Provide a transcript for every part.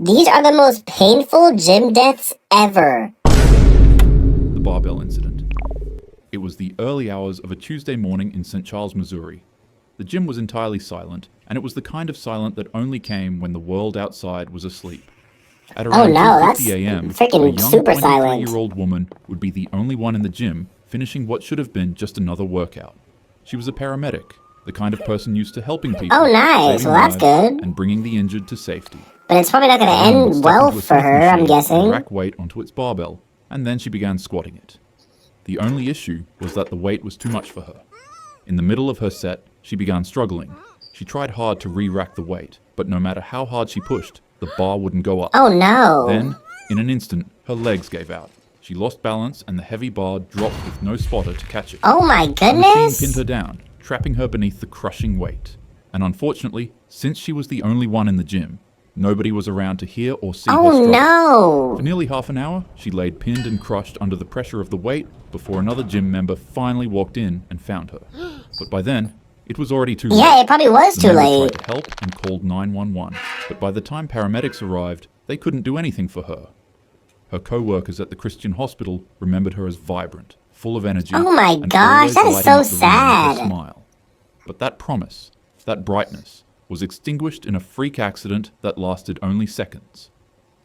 These are the most painful gym deaths ever. The barbell incident. It was the early hours of a Tuesday morning in St. Charles, Missouri. The gym was entirely silent, and it was the kind of silent that only came when the world outside was asleep. At around 2:50 a.m., a freaking young super silent. 23-year-old woman would be the only one in the gym finishing what should have been just another workout. She was a paramedic, the kind of person used to helping people, Oh, nice. saving Well, that's lives, good. and bringing the injured to safety. But it's probably not going to The woman would end step well into a for Smith her, I'm machine and guessing. rack weight onto its barbell, and then she began squatting it. The only issue was that the weight was too much for her. In the middle of her set, she began struggling. She tried hard to re-rack the weight, but no matter how hard she pushed, the bar wouldn't go up. Oh, no. Then, in an instant, her legs gave out. She lost balance and the heavy bar dropped with no spotter to catch it. Oh, my The machine goodness. pinned her down, trapping her beneath the crushing weight. And unfortunately, since she was the only one in the gym, nobody was around to hear or see her Oh, struggle. no. For nearly half an hour, she laid pinned and crushed under the pressure of the weight before another gym member finally walked in and found her. But by then, it was already too late. Yeah, it probably was The too member late. tried to help and called 911, but by the time paramedics arrived, they couldn't do anything for her. Her co-workers at the Christian hospital remembered her as vibrant, full of energy, Oh my and gosh, always that is lighting so up the room with her sad. smile. But that promise, that brightness, was extinguished in a freak accident that lasted only seconds.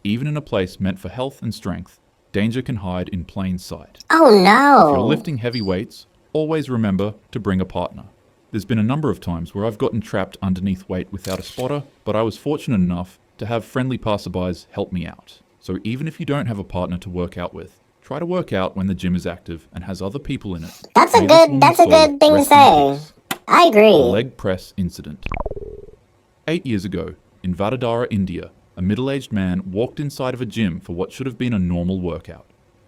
Even in a place meant for health and strength, danger can hide in plain sight. Oh, If you're no. lifting heavy weights, always remember to bring a partner. There's been a number of times where I've gotten trapped underneath weight without a spotter, but I was fortunate enough to have friendly passerbys help me out. So even if you don't have a partner to work out with, try to work out when the gym is active and has other people in it. That's a May this good woman's soul thing to rest in say. peace. I The agree. leg press incident. 8 years ago, in Vadodara, India, a middle-aged man walked inside of a gym for what should have been a normal workout.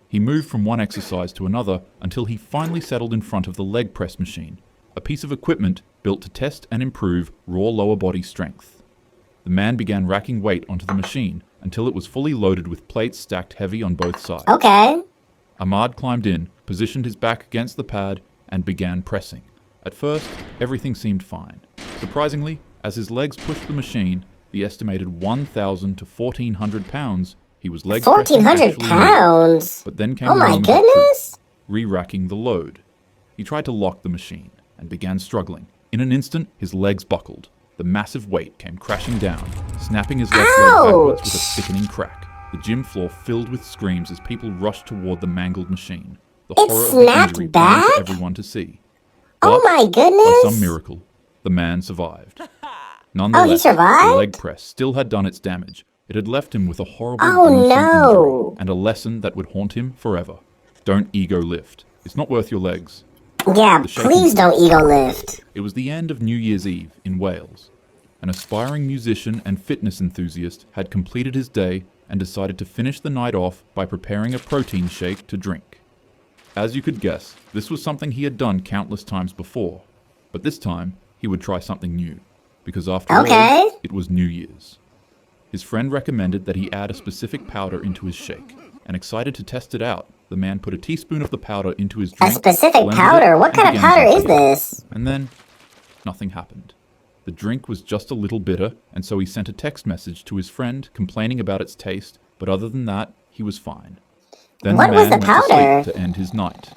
He moved from one exercise to another until he finally settled in front of the leg press machine, a piece of equipment built to test and improve raw lower body strength. The man began racking weight onto the machine until it was fully loaded with plates stacked heavy on both sides. Okay. Ahmad climbed in, positioned his back against the pad, and began pressing. At first, everything seemed fine. Surprisingly, as his legs pushed the machine, the estimated 1,000 to 1,400 pounds he was leg pressing 1,400 actually moved. pounds. But then came Oh the my moment of truth, goodness. re-racking the load. He tried to lock the machine and began struggling. In an instant, his legs buckled. The massive weight came crashing down, snapping his left leg backwards with a sickening crack. The gym floor filled with screams as people rushed toward the mangled machine. The It horror of the snapped injury plain for back? everyone to see. Oh But, my by goodness. some miracle, the man survived. Nonetheless, survived? the leg press still had done its damage. It had left him with a horrible Oh, gruesome no. injury and a lesson that would haunt him forever. Don't ego lift. It's not worth your legs. Yeah, The shaking please don't ego lift. It was the end of New Year's Eve in Wales. An aspiring musician and fitness enthusiast had completed his day and decided to finish the night off by preparing a protein shake to drink. As you could guess, this was something he had done countless times before, but this time he would try something new, because after Okay. all, it was New Year's. His friend recommended that he add a specific powder into his shake, and excited to test it out, the man put a teaspoon of the powder into his A drink, specific blended it, powder? What and kind of began powder is drinking it. this? And then, nothing happened. The drink was just a little bitter, and so he sent a text message to his friend complaining about its taste, but other than that, he was fine. Then What the was man the went to powder? sleep to end his night.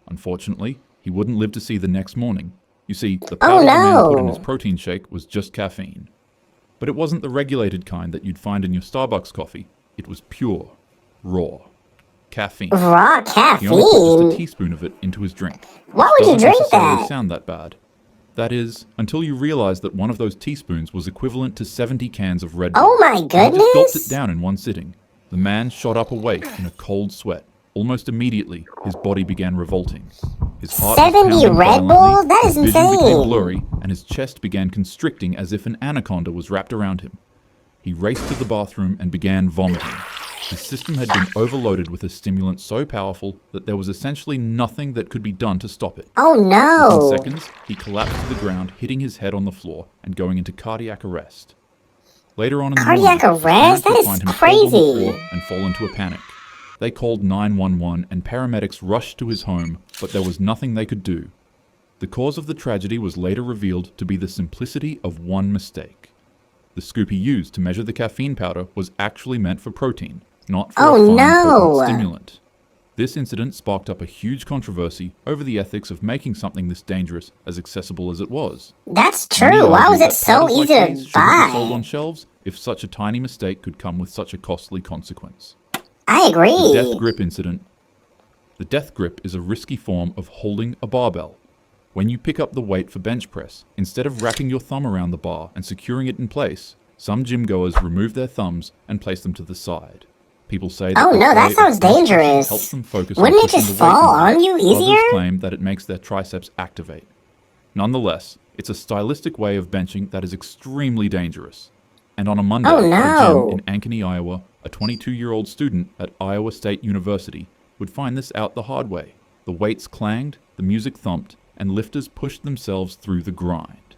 Unfortunately, he wouldn't live to see the next morning. You see, the Oh, powder the man put in no. his protein shake was just caffeine. But it wasn't the regulated kind that you'd find in your Starbucks coffee. It was pure, raw caffeine. Raw He only put just a caffeine? teaspoon of it into his drink. Why which would you doesn't drink necessarily that? sound that bad. That is, until you realize that one of those teaspoons was equivalent to 70 cans of Red Bull. Oh my And he just gulped it goodness. down in one sitting. The man shot up awake in a cold sweat. Almost immediately, his body began revolting. His heart was 70 pounding Red violently, Bulls? That his is vision became insane. blurry, and his chest began constricting as if an anaconda was wrapped around him. He raced to the bathroom and began vomiting. His system had been overloaded with a stimulant so powerful that there was essentially nothing that could be done to stop it. Oh Within no. seconds, he collapsed to the ground, hitting his head on the floor and going into cardiac arrest. Later on in the Cardiac morning, his arrest? parents That would is find him cold on the crazy. floor and fall into a panic. They called 911 and paramedics rushed to his home, but there was nothing they could do. The cause of the tragedy was later revealed to be the simplicity of one mistake. The scoop he used to measure the caffeine powder was actually meant for protein, not for Oh, a fine, no. potent stimulant. This incident sparked up a huge controversy over the ethics of making something this dangerous as accessible as it was. That's Many true. Why argue was it that so powders like easy these to shouldn't be sold buy? on shelves if such a tiny mistake could come with such a costly consequence. I The death agree. grip incident. The death grip is a risky form of holding a barbell. When you pick up the weight for bench press, instead of wrapping your thumb around the bar and securing it in place, some gym goers remove their thumbs and place them to the side. People say that Oh this no, way that of sounds bench pressing dangerous. helps them focus Wouldn't on it pushing just the weight fall more. on you easier? Others claim that it makes their triceps activate. Nonetheless, it's a stylistic way of benching that is extremely dangerous. And on a Monday, Oh, at a no. gym in Ankeny, Iowa, a 22-year-old student at Iowa State University would find this out the hard way. The weights clanged, the music thumped, and lifters pushed themselves through the grind.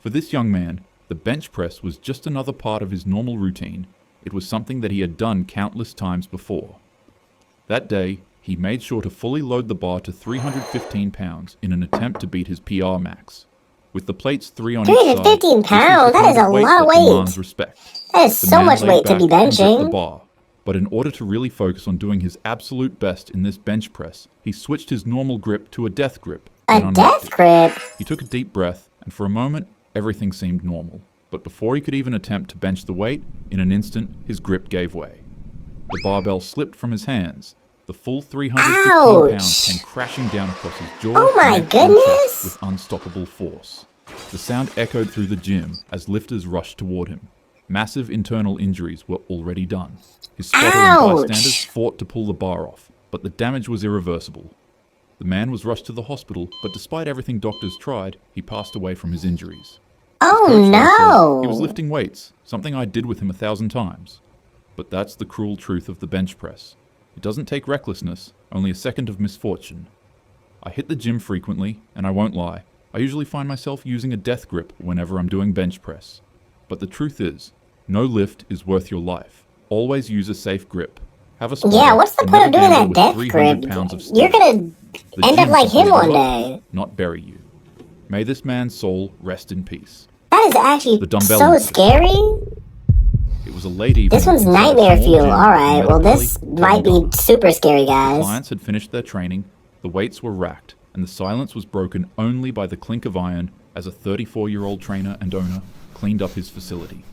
For this young man, the bench press was just another part of his normal routine. It was something that he had done countless times before. That day, he made sure to fully load the bar to 315 pounds in an attempt to beat his PR max. With the plates 3 on each side, 315 this is pounds? the That is kind a weight lot of that weight. demands respect. That is The so man much laid weight to be back and gripped the benching. bar, but in order to really focus on doing his absolute best in this bench press, he switched his normal grip to a death grip. and A unlocked death it. grip? He took a deep breath, and for a moment, everything seemed normal. But before he could even attempt to bench the weight, in an instant, his grip gave way. The barbell slipped from his hands. The full 315 pounds Ouch. came crashing down across his jaw Oh my neck, and chest goodness. with unstoppable force. The sound echoed through the gym as lifters rushed toward him. Massive internal injuries were already done. His spotter and Ouch. bystanders fought to pull the bar off, but the damage was irreversible. The man was rushed to the hospital, but despite everything doctors tried, he passed away from his injuries. Oh Coach later said, he was no. lifting weights, something I did with him 1,000 times. But that's the cruel truth of the bench press. It doesn't take recklessness, only a second of misfortune. I hit the gym frequently, and I won't lie, I usually find myself using a death grip whenever I'm doing bench press. But the truth is, no lift is worth your life. Always use a safe grip. Have a spotter, Yeah, what's the and point of never doing gamble that with death 300 grip? pounds of You're steel. gonna The end up gym like should him build one you up, day. not bury you. May this man's soul rest in peace. That is actually The dumbbell so incident. scary. It was a late evening. This one's inside a nightmare small fuel. gym in Alright, well Medi this Valley, might be Telangana. super scary, guys. Clients had finished their training, the weights were racked, and the silence was broken only by the clink of iron as a 34-year-old trainer and owner cleaned up his facility.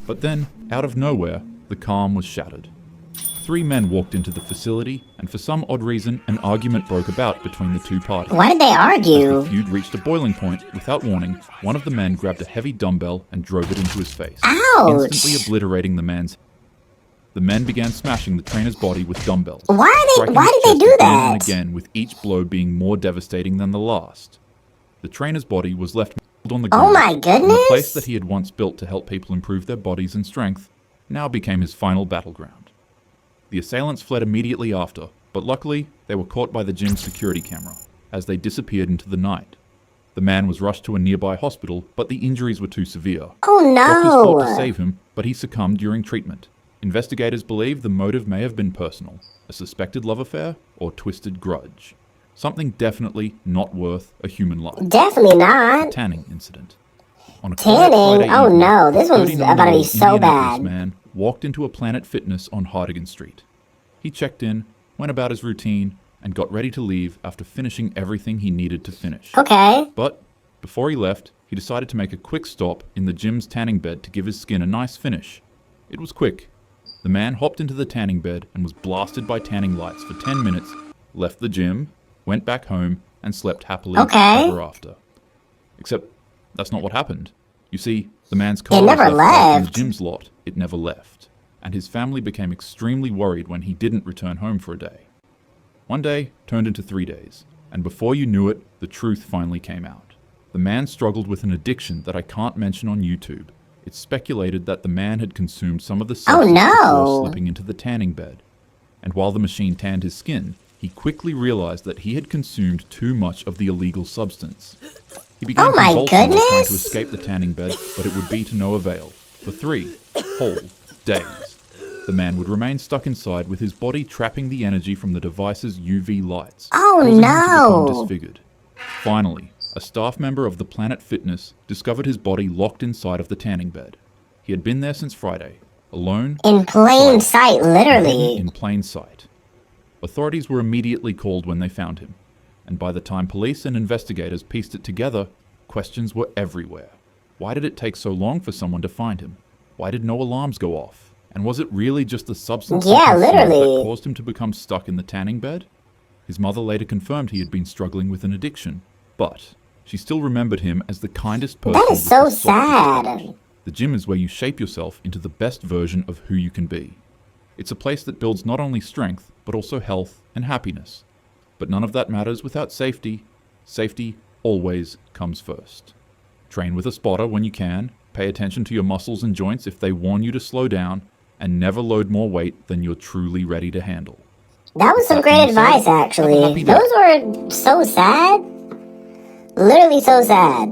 But then, out of nowhere, the calm was shattered. 3 men walked into the facility, and for some odd reason, an argument broke about between the two parties. Why did they As argue? the feud reached a boiling point, without warning, one of the men grabbed a heavy dumbbell and drove it into his face, Ouch. instantly obliterating the man's. The men began smashing the trainer's body with dumbbells. Why striking did his they chest do again and that? again, with each blow being more devastating than the last. The trainer's body was left mangled on the Oh ground, my and the place goodness. that he had once built to help people improve their bodies and strength now became his final battleground. The assailants fled immediately after, but luckily they were caught by the gym's security camera as they disappeared into the night. The man was rushed to a nearby hospital, but the injuries were too severe. Oh Doctors fought to no. save him, but he succumbed during treatment. Investigators believe the motive may have been personal, a suspected love affair, or twisted grudge. Something definitely not worth a human life. Definitely not. Tanning incident. On a quiet Tanning? Friday Oh evening, no, this a one's 39-year-old about to be so Indianapolis bad. man walked into a Planet Fitness on Hardigan Street. He checked in, went about his routine, and got ready to leave after finishing everything he needed to finish. Okay. But before he left, he decided to make a quick stop in the gym's tanning bed to give his skin a nice finish. It was quick. The man hopped into the tanning bed and was blasted by tanning lights for 10 minutes, left the gym, went back home, and slept happily Okay. ever after. Except that's not what happened. You see, the man's car It was never left parked in the left. gym's lot. It never left. And his family became extremely worried when he didn't return home for a day. One day turned into 3 days, and before you knew it, the truth finally came out. The man struggled with an addiction that I can't mention on YouTube. It's speculated that the man had consumed some of the substance no. before slipping into the tanning bed. And while the machine tanned his skin, he quickly realized that he had consumed too much of the illegal substance. He began Oh my convulsing while trying to goodness. escape the tanning bed, but it would be to no avail. For 3 whole days, the man would remain stuck inside with his body trapping the energy from the device's UV lights, Oh, causing him to become no. disfigured. Finally, a staff member of the Planet Fitness discovered his body locked inside of the tanning bed. He had been there since Friday, alone, In plain sight, literally. in plain sight. Authorities were immediately called when they found him, and by the time police and investigators pieced it together, questions were everywhere. Why did it take so long for someone to find him? Why did no alarms go off? And was it really just the substance he Yeah, consumed literally. that caused him to become stuck in the tanning bed? His mother later confirmed he had been struggling with an addiction, but she still remembered him as the kindest person. That is with so the softest touch. sad. The gym is where you shape yourself into the best version of who you can be. It's a place that builds not only strength, but also health and happiness. But none of that matters without safety. Safety always comes first. Train with a spotter when you can, pay attention to your muscles and joints if they warn you to slow down, and never load more weight than you're truly ready to handle. That was some great advice, actually. Have a happy day. Those were so sad. Literally so sad.